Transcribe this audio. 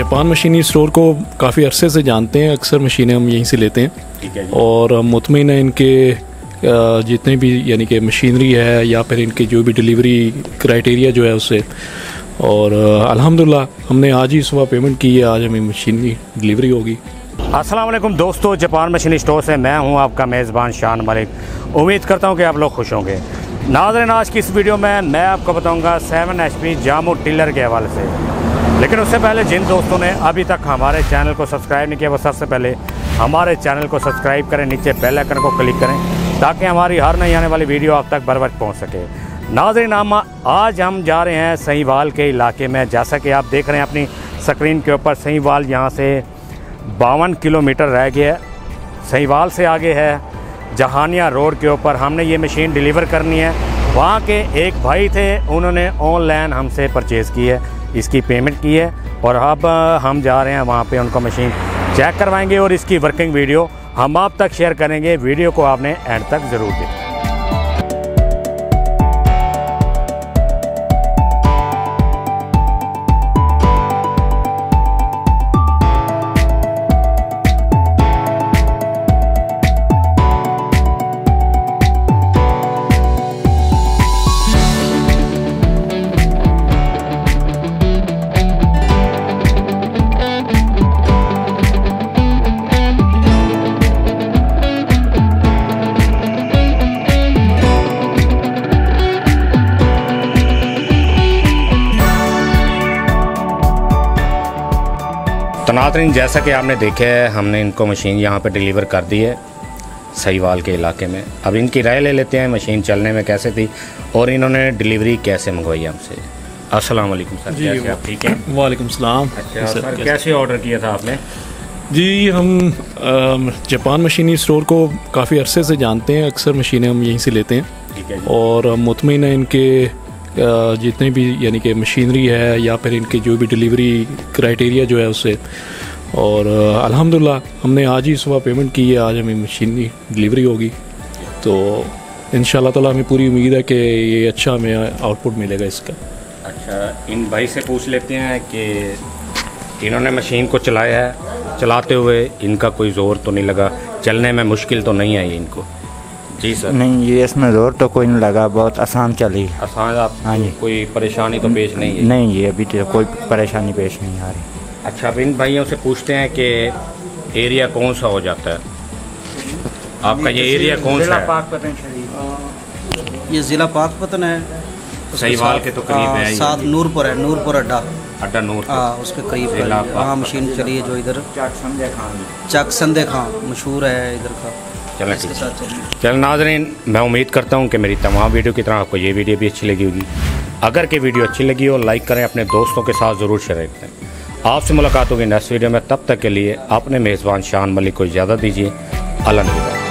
Japan मशीनी store को काफ़ी अरसे से जानते हैं, अक्सर मशीनें हम यहीं से लेते हैं और मुतमईन है इनके जितने भी यानी कि मशीनरी है या फिर इनके जो भी डिलीवरी क्राइटेरिया जो है उससे। और अल्हम्दुलिल्लाह हमने आज ही सुबह पेमेंट की है, आज हमें मशीन की डिलीवरी होगी। अस्सलाम वालेकुम दोस्तों, जापान मशीनी स्टोर से मैं हूं आपका मेज़बान शान मलिक। उम्मीद करता हूं कि आप लोग खुश होंगे। नाज़रीन, आज की इस वीडियो में मैं आपको बताऊंगा 7 HP जामो टिलर के हवाले से। लेकिन उससे पहले जिन दोस्तों ने अभी तक हमारे चैनल को सब्सक्राइब नहीं किया वो सबसे पहले हमारे चैनल को सब्सक्राइब करें, नीचे बेल आइकन को क्लिक करें ताकि हमारी हर नई आने वाली वीडियो आप तक बर वक्त पहुँच सके। नाज़रीन, आज हम जा रहे हैं सहीवाल के इलाके में। जैसा कि आप देख रहे हैं अपनी स्क्रीन के ऊपर, सहीवाल यहाँ से 52 किलोमीटर रह गया है। सहीवाल से आगे है जहानिया रोड के ऊपर। हमने ये मशीन डिलीवर करनी है। वहाँ के एक भाई थे, उन्होंने ऑनलाइन हमसे परचेज़ की है, इसकी पेमेंट की है और अब हम जा रहे हैं वहाँ पे उनको मशीन चेक करवाएंगे और इसकी वर्किंग वीडियो हम आप तक शेयर करेंगे। वीडियो को आपने एंड तक ज़रूर देखें। तो नाज़रीन, जैसा कि आपने देखा है, हमने इनको मशीन यहाँ पे डिलीवर कर दी है सहीवाल के इलाके में। अब इनकी राय ले लेते हैं मशीन चलने में कैसे थी और इन्होंने डिलीवरी कैसे मंगवाई हमसे। अस्सलाम वालेकुम सर, कैसे आप? ठीक है, वालेकुम सलाम। अच्छा सर, कैसे ऑर्डर किया था आपने? जी, हम जापान मशीनी स्टोर को काफ़ी अरसे से जानते हैं, अक्सर मशीनें हम यहीं से लेते हैं। ठीक है और मुतमईन है इनके जितने भी यानी कि मशीनरी है या फिर इनके जो भी डिलीवरी क्राइटेरिया जो है उससे। और अल्हम्दुलिल्लाह हमने आज ही सुबह पेमेंट की है, आज हमें मशीन की डिलीवरी होगी। तो इंशाल्लाह ताला हमें पूरी उम्मीद है कि ये अच्छा हमें आउटपुट मिलेगा इसका। अच्छा, इन भाई से पूछ लेते हैं कि इन्होंने मशीन को चलाया है, चलाते हुए इनका कोई ज़ोर तो नहीं लगा, चलने में मुश्किल तो नहीं आई इनको? जी सर। नहीं, ये इसमें ज़ोर तो कोई नहीं लगा, बहुत आसान चली। आसान? आप हाँ जी। कोई परेशानी तो पेश नहीं है? नहीं, ये अभी तो कोई परेशानी पेश नहीं आ रही। अच्छा, अब इन भाइयों से पूछते हैं कि एरिया कौन सा हो जाता है आपका? ये एरिया कौन सा है? ये ज़िला पाकपतन है, सहीवाल के तो करीब है। साथ नूरपुर है, नूरपुर अड्डा नूर, हाँ उसके करीब वहाँ मशीन चली है जो इधर चक संदे खां मशहूर है इधर का। चलें ठीक है। चल नाज़रीन, मैं उम्मीद करता हूँ कि मेरी तमाम वीडियो की तरह आपको ये वीडियो भी अच्छी लगी होगी। अगर कि वीडियो अच्छी लगी हो लाइक करें, अपने दोस्तों के साथ ज़रूर शेयर करें। आपसे मुलाकात होगी नेक्स्ट वीडियो में, तब तक के लिए अपने मेज़बान शान मलिक को इजाज़त दीजिए। अल्लाह हाफ़िज़।